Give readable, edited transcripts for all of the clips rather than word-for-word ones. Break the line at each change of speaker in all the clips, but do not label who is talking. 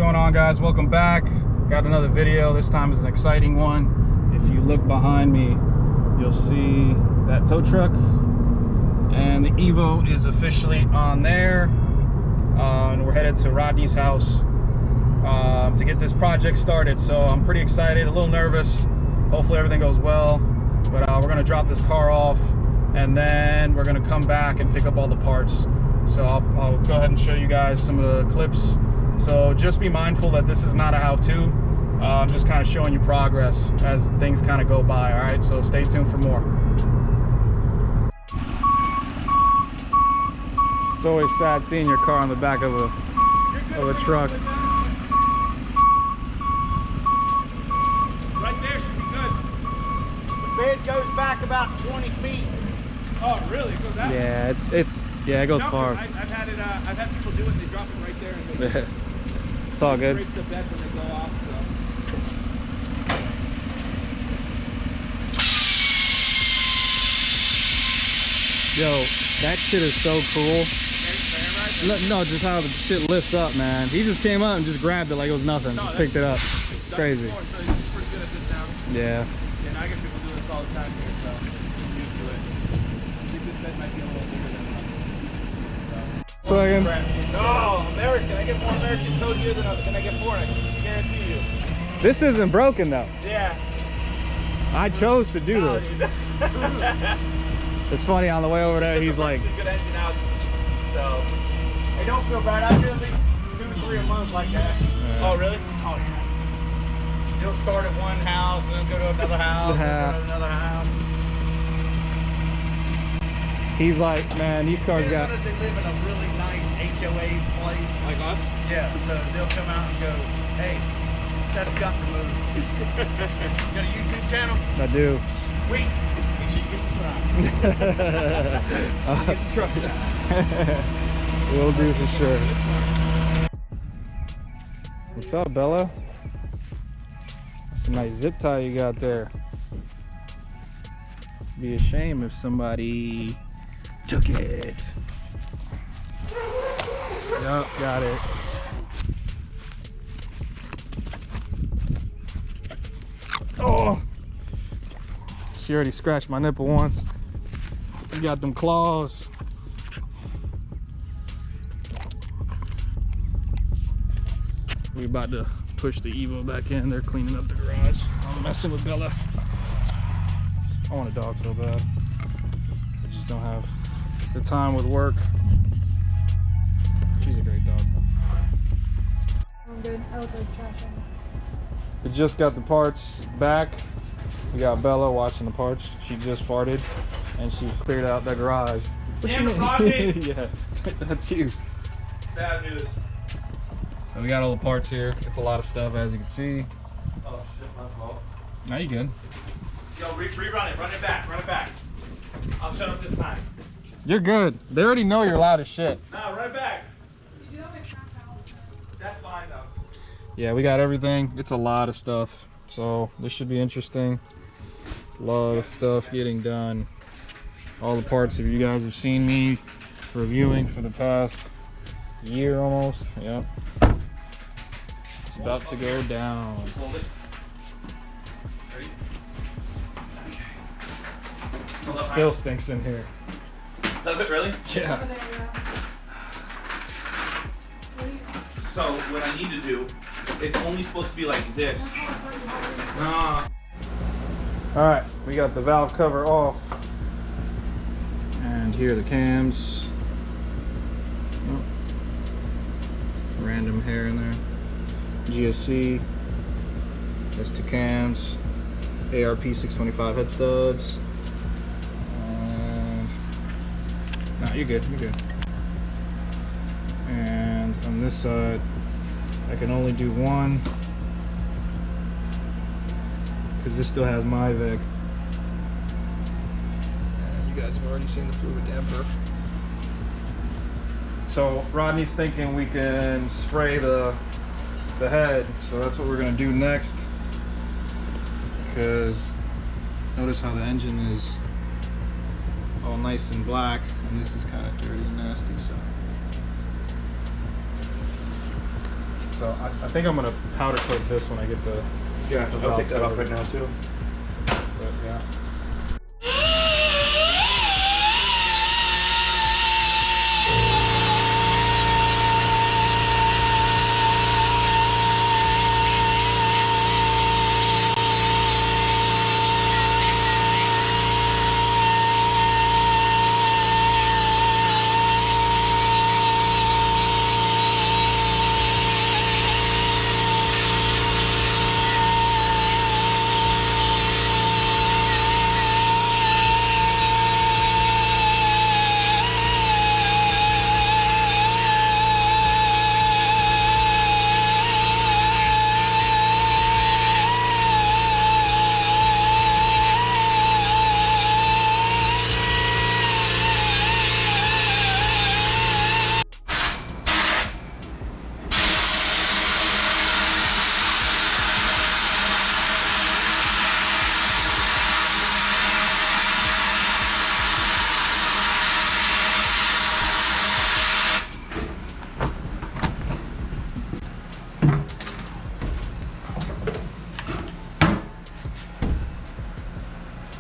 going on, guys? Welcome back. Got another video. This time is an exciting one. If you look behind me, you'll see that tow truck, and the Evo is officially on there. And we're headed to Rodney's house to get this project started. So I'm pretty excited, a little nervous. Hopefully everything goes well. But we're gonna drop this car off, and then we're gonna come back and pick up all the parts. So I'll go ahead and show you guys some of the clips. So just be mindful that this is not a how-to. I'm just kind of showing you progress as things kind of go by. All right, so stay tuned for more. It's always sad seeing your car on the back of a truck.
Right there should be good.
The bed goes back about 20 feet.
Oh, really? It goes out?
Yeah, it goes far.
I've had people do it. They drop it right there and they
It's all good.
break the bed when they go off.
Yo, that shit is so cool. No, just how the shit lifts up, man. He just came up and just grabbed it like it was nothing. Just picked it up. It's crazy.
So he's pretty good at this now.
Yeah.
And I get people do this all the time here, so I'm used to it. I think this bed might be a little bigger than
Seconds.
No, American. I get more American towed here than I get foreign. I guarantee you.
This isn't broken though.
Yeah.
I chose to do this. It's funny, on the way over there, he's like,
good engine out. So.
Hey, don't feel bad. I do at least 2-3 a month like that.
Oh, really?
Oh, yeah. You'll start at one house and then go to another house and go to another house.
he's like, man, these cars got.
They live in a really nice HOA place.
Like us?
Yeah, so they'll come out and go, hey, that's got to move. You got a YouTube channel?
I do.
Sweet. You should get the sign. Get the trucks out.
Will do for sure. What's up, Bella? That's a nice zip tie you got there. Be a shame if somebody took it. Yup, got it. Oh! She already scratched my nipple once. You got them claws. We about to push the Evo back in. They're cleaning up the garage. I'm messing with Bella. I want a dog so bad. I just don't have the time with work. She's a great dog though.
I'm good. I look like trash.
We just got the parts back. We got Bella watching the parts. She just farted and she cleared out the garage. What
Damn
you
it,
mean?
Rodney!
Yeah, that's you.
Bad news.
So we got all the parts here. It's a lot of stuff, as you can see.
Oh shit, my fault.
Now you good.
Yo, rerun it. Run it back. Run it back. I'll shut up this time.
You're good. They already know you're loud as shit.
No, run it back. That's fine though.
Yeah, we got everything. It's a lot of stuff. So this should be interesting. A lot of stuff getting done. All the parts that you guys have seen me reviewing for the past year almost. Yep. It's about to go down.
Hold it. Ready? Okay.
It still stinks in here.
Does it really?
Yeah.
So what I need to do, it's only supposed to be like this. Nah.
Alright, we got the valve cover off. And here are the cams. Oh. Random hair in there. GSC. S2 cams. ARP 625 head studs. And nah, you're good, you're good. And on this side, I can only do one because this still has MyVec. And you guys have already seen the fluid damper. So Rodney's thinking we can spray the head, so that's what we're gonna do next. Because notice how the engine is all nice and black, and this is kind of dirty and nasty. So So I think I'm gonna powder coat this when I get the.
Yeah,
the
I'll
valve
take that off
covered.
right now too.
But yeah.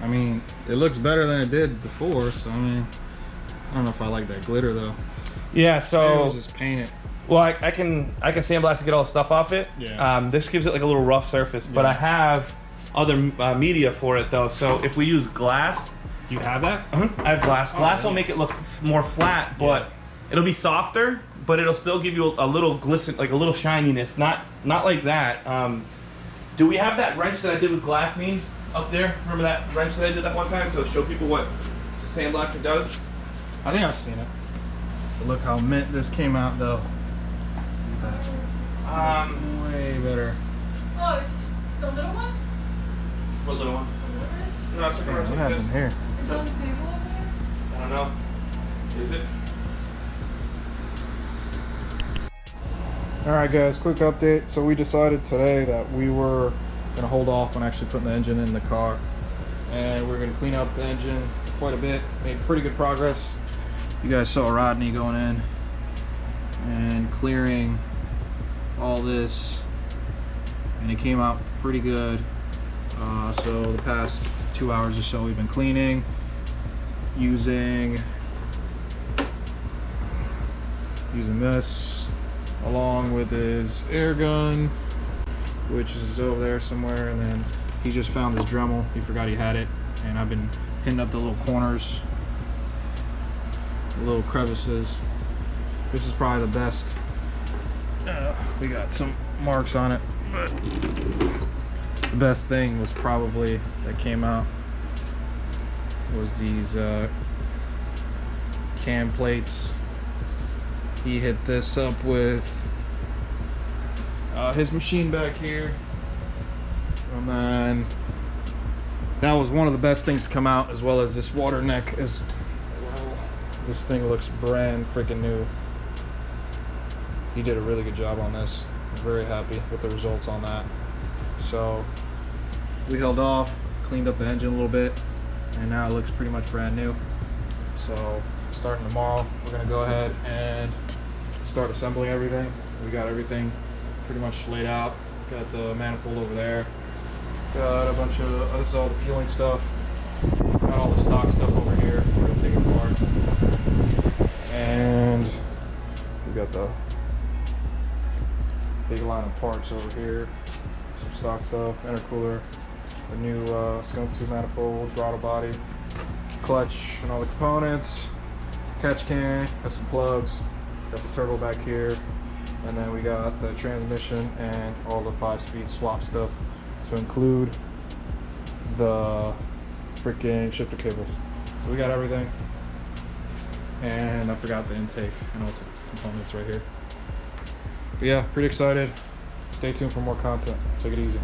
I mean, it looks better than it did before, so I mean, I don't know if I like that glitter though.
Yeah,
Maybe
so
we'll just paint it.
well, I can sandblast to get all the stuff off it.
Yeah.
This gives it like a little rough surface, but I have other media for it though. So if we use glass,
Do you have that?
I have glass. Glass will
yeah.
make it look more flat, but it'll be softer, but it'll still give you a little glisten, like a little shininess. Not like that. Do we have that wrench that I did with glassine up there? Remember that wrench that I did that one time to show people what sandblasting does?
I think I've seen it. But look how mint this came out though. Way better.
Oh, it's the little one?
What little one? No, it's like a
What
wrench like
happened
this.
here?
It's on the table over there?
I don't know. Is it?
Alright guys, quick update. So we decided today that we were gonna hold off on actually putting the engine in the car. And we're gonna clean up the engine quite a bit. Made pretty good progress. You guys saw Rodney going in and clearing all this, and it came out pretty good. So the past 2 hours or so we've been cleaning using this along with his air gun, which is over there somewhere, and then he just found his Dremel. He forgot he had it, and I've been hitting up the little corners, the little crevices. This is probably the best. We got some marks on it, but the best thing was probably that came out was these cam plates. He hit this up with his machine back here, and then that was one of the best things to come out, as well as this water neck. As well, this thing looks brand freaking new. He did a really good job on this. I'm very happy with the results on that. So we held off, cleaned up the engine a little bit, and now it looks pretty much brand new. So starting tomorrow, we're gonna go ahead and start assembling everything. We got everything pretty much laid out. Got the manifold over there. Got a bunch of, this is all the fueling stuff. Got all the stock stuff over here. We're gonna take it apart. And we got the big line of parts over here. Some stock stuff, intercooler, a new skunk tube manifold, throttle body, clutch, and all the components. Catch can, got some plugs, got the turbo back here, and then we got the transmission and all the 5-speed swap stuff to include the freaking shifter cables. So we got everything, and I forgot the intake and all the components right here. But yeah, pretty excited. Stay tuned for more content. Take it easy.